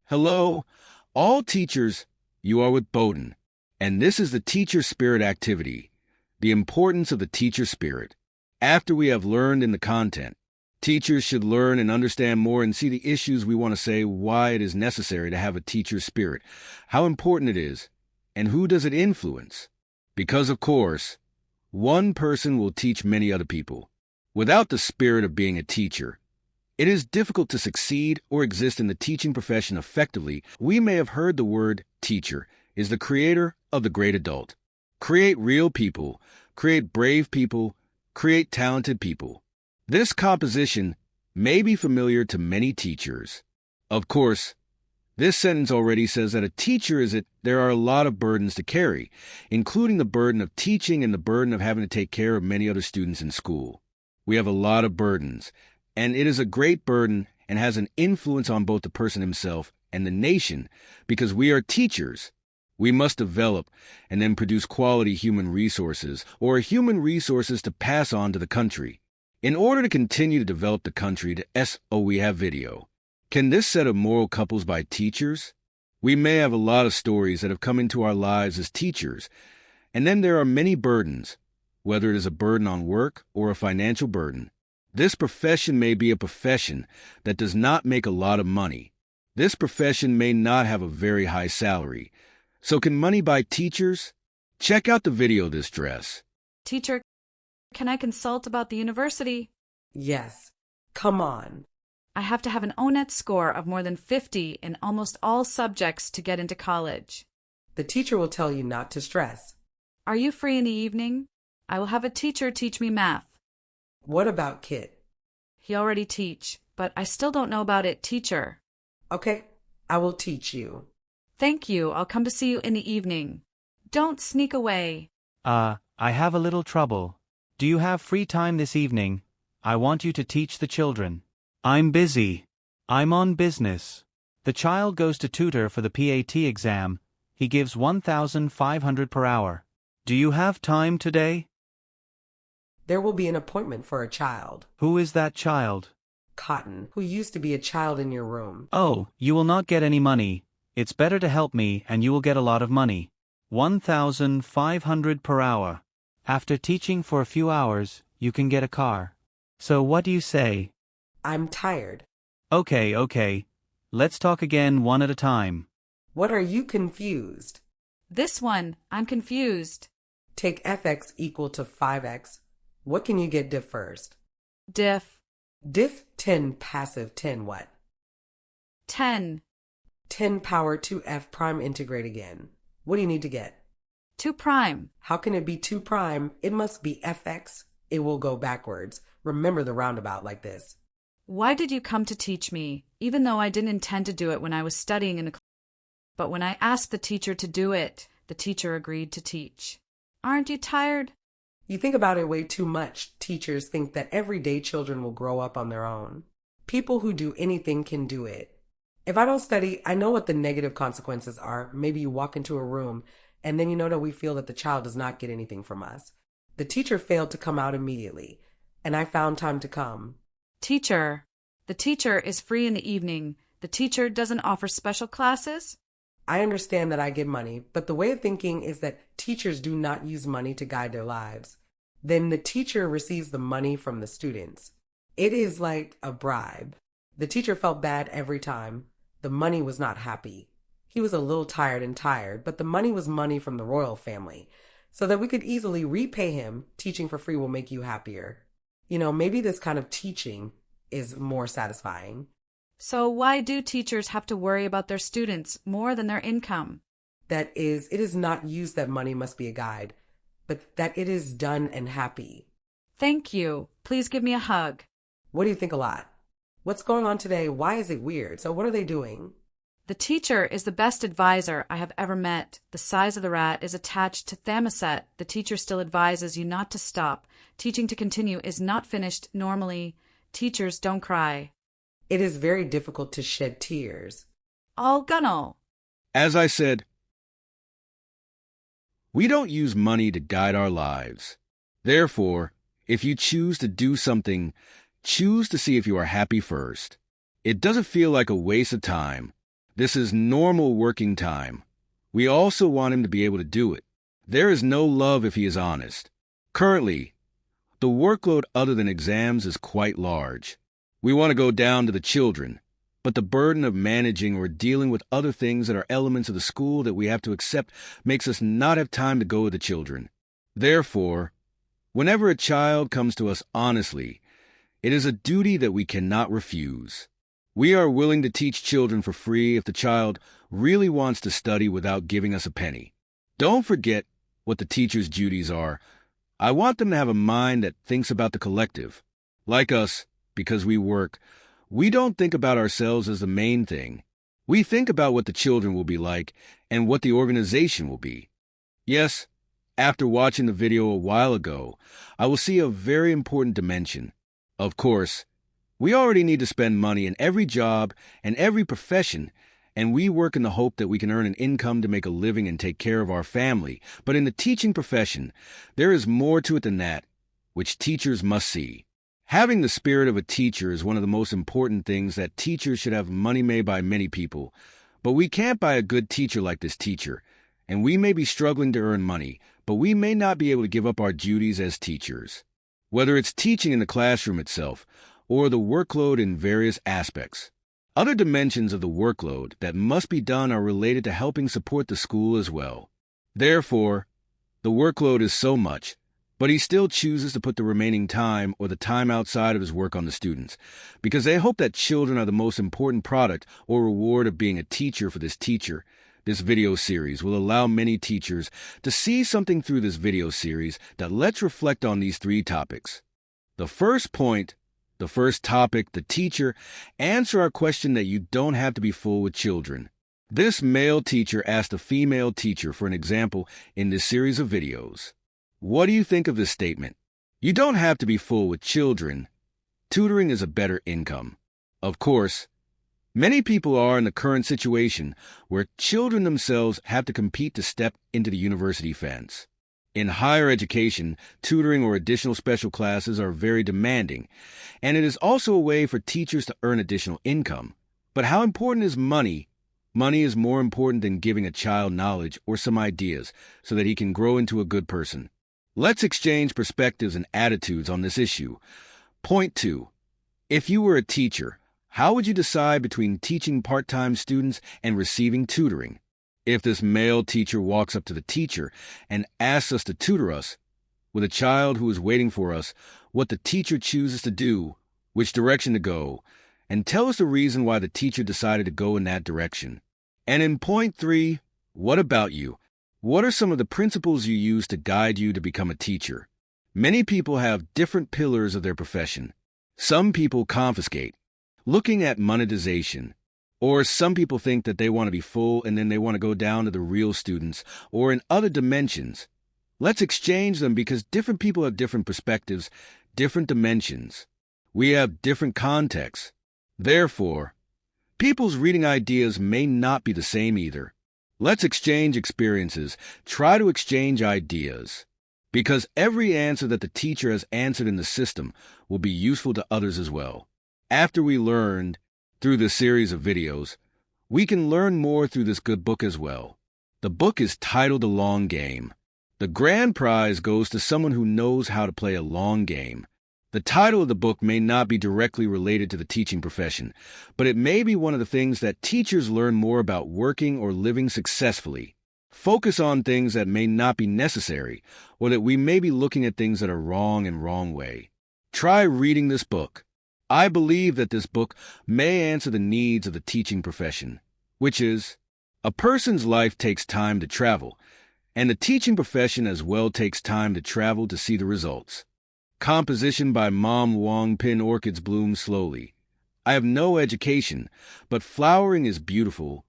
Hello, all teachers, you are with Bowden, and this is the Teacher Spirit activity, the importance of the teacher spirit. After we have learned in the content, teachers should learn and understand more and see the issues we want to say, why it is necessary to have a teacher spirit, how important it is, and who does it influence. Because, of course, one person will teach many other people. Without the spirit of being a teacher, it is difficult to succeed or exist in the teaching profession effectively. We may have heard the word teacher is the creator of the great adult. Create real people, create brave people, create talented people. This composition may be familiar to many teachers. Of course, this sentence already says that a teacher there are a lot of burdens to carry, including the burden of teaching and the burden of having to take care of many other students in school. We have a lot of burdens, and it is a great burden and has an influence on both the person himself and the nation because we are teachers. We must develop and then produce quality human resources or human resources to pass on to the country. In order to continue to develop the country we have video. Can this set of moral couples by teachers? We may have a lot of stories that have come into our lives as teachers, and then there are many burdens, whether it is a burden on work or a financial burden. This profession may be a profession that does not make a lot of money. This profession may not have a very high salary. So can money buy teachers? Check out the video this dress. Teacher, can I consult about the university? Yes. Come on. I have to have an O-Net score of more than 50 in almost all subjects to get into college. The teacher will tell you not to stress. Are you free in the evening? I will have a teacher teach me math. What about Kit? He already teach, but I still don't know about it, teacher. Okay, I will teach you. Thank you. I'll come to see you in the evening. Don't sneak away. I have a little trouble. Do you have free time this evening? I want you to teach the children. I'm busy. I'm on business. The child goes to tutor for the PAT exam. He gives 1,500 per hour. Do you have time today? There will be an appointment for a child. Who is that child? Cotton, who used to be a child in your room. Oh, you will not get any money. It's better to help me and you will get a lot of money. 1,500 per hour. After teaching for a few hours, you can get a car. So what do you say? I'm tired. Okay. Let's talk again one at a time. What are you confused? This one, I'm confused. Take fx equal to 5x. What can you get diff first? Diff. Diff 10 passive 10 what? 10. 10 power 2f prime integrate again. What do you need to get? 2 prime. How can it be 2 prime? It must be fx. It will go backwards. Remember the roundabout like this. Why did you come to teach me, even though I didn't intend to do it when I was studying in the class? But when I asked the teacher to do it, the teacher agreed to teach. Aren't you tired? You think about it way too much. Teachers think that everyday children will grow up on their own. People who do anything can do it. If I don't study, I know what the negative consequences are. Maybe you walk into a room and then you know that we feel that the child does not get anything from us. The teacher failed to come out immediately, and I found time to come. Teacher, the teacher is free in the evening. The teacher doesn't offer special classes? I understand that I get money, but the way of thinking is that teachers do not use money to guide their lives. Then the teacher receives the money from the students. It is like a bribe. The teacher felt bad every time. The money was not happy. He was a little tired, but the money was money from the royal family, so that we could easily repay him. Teaching for free will make you happier. Maybe this kind of teaching is more satisfying. So why do teachers have to worry about their students more than their income? That is, it is not used that money must be a guide, but that it is done and happy. Thank you. Please give me a hug. What do you think a lot? What's going on today? Why is it weird? So what are they doing? The teacher is the best advisor I have ever met. The size of the rat is attached to Thermoset. The teacher still advises you not to stop. Teaching to continue is not finished normally. Teachers don't cry. It is very difficult to shed tears. All Gunnel. As I said, we don't use money to guide our lives. Therefore, if you choose to do something, choose to see if you are happy first. It doesn't feel like a waste of time, This is normal working time. We also want him to be able to do it. There is no love if he is honest. Currently, the workload other than exams is quite large. We want to go down to the children, but the burden of managing or dealing with other things that are elements of the school that we have to accept makes us not have time to go to the children. Therefore, whenever a child comes to us honestly, it is a duty that we cannot refuse. We are willing to teach children for free if the child really wants to study without giving us a penny. Don't forget what the teacher's duties are. I want them to have a mind that thinks about the collective. Like us, because we work, we don't think about ourselves as the main thing. We think about what the children will be like and what the organization will be. Yes, after watching the video a while ago, I will see a very important dimension. Of course, we already need to spend money in every job and every profession, and we work in the hope that we can earn an income to make a living and take care of our family. But in the teaching profession, there is more to it than that, which teachers must see. Having the spirit of a teacher is one of the most important things that teachers should have money made by many people. But we can't buy a good teacher like this teacher, and we may be struggling to earn money, but we may not be able to give up our duties as teachers. Whether it's teaching in the classroom itself, or the workload in various aspects. Other dimensions of the workload that must be done are related to helping support the school as well. Therefore, the workload is so much, but he still chooses to put the remaining time or the time outside of his work on the students, because they hope that children are the most important product or reward of being a teacher for this teacher. This video series will allow many teachers to see something through this video series that lets reflect on these three topics. The first point, the first topic, the teacher, answer our question that you don't have to be full with children. This male teacher asked a female teacher for an example in this series of videos. What do you think of this statement? You don't have to be full with children. Tutoring is a better income. Of course, many people are in the current situation where children themselves have to compete to step into the university fence. In higher education, tutoring or additional special classes are very demanding, and it is also a way for teachers to earn additional income. But how important is money? Money is more important than giving a child knowledge or some ideas so that he can grow into a good person. Let's exchange perspectives and attitudes on this issue. Point 2. If you were a teacher, how would you decide between teaching part-time students and receiving tutoring? If this male teacher walks up to the teacher and asks us to tutor us, with a child who is waiting for us, what the teacher chooses to do, which direction to go, and tell us the reason why the teacher decided to go in that direction. And in point 3, what about you? What are some of the principles you use to guide you to become a teacher? Many people have different pillars of their profession. Some people confiscate, looking at monetization. Or some people think that they want to be full and then they want to go down to the real students or in other dimensions. Let's exchange them because different people have different perspectives, different dimensions. We have different contexts. Therefore, people's reading ideas may not be the same either. Let's exchange experiences, try to exchange ideas. Because every answer that the teacher has answered in the system will be useful to others as well. After we learned, through this series of videos, we can learn more through this good book as well. The book is titled The Long Game. The grand prize goes to someone who knows how to play a long game. The title of the book may not be directly related to the teaching profession, but it may be one of the things that teachers learn more about working or living successfully. Focus on things that may not be necessary, or that we may be looking at things that are wrong and wrong way. Try reading this book. I believe that this book may answer the needs of the teaching profession, which is, a person's life takes time to travel, and the teaching profession as well takes time to travel to see the results. Composition by Mom Wong Pin Orchids bloom slowly. I have no education, but flowering is beautiful.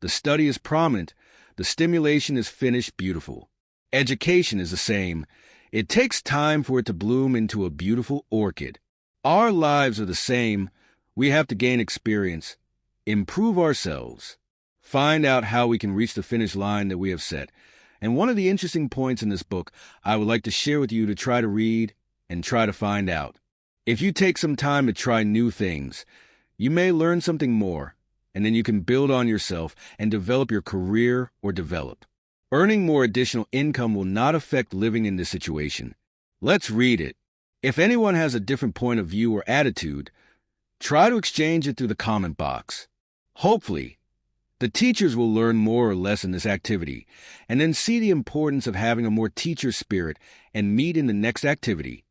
The study is prominent. The stimulation is finished beautiful. Education is the same. It takes time for it to bloom into a beautiful orchid. Our lives are the same. We have to gain experience, improve ourselves, find out how we can reach the finish line that we have set. And one of the interesting points in this book I would like to share with you to try to read and try to find out. If you take some time to try new things, you may learn something more, and then you can build on yourself and develop your career or develop. Earning more additional income will not affect living in this situation. Let's read it. If anyone has a different point of view or attitude, try to exchange it through the comment box. Hopefully, the teachers will learn more or less in this activity, and then see the importance of having a more teacher spirit and meet in the next activity.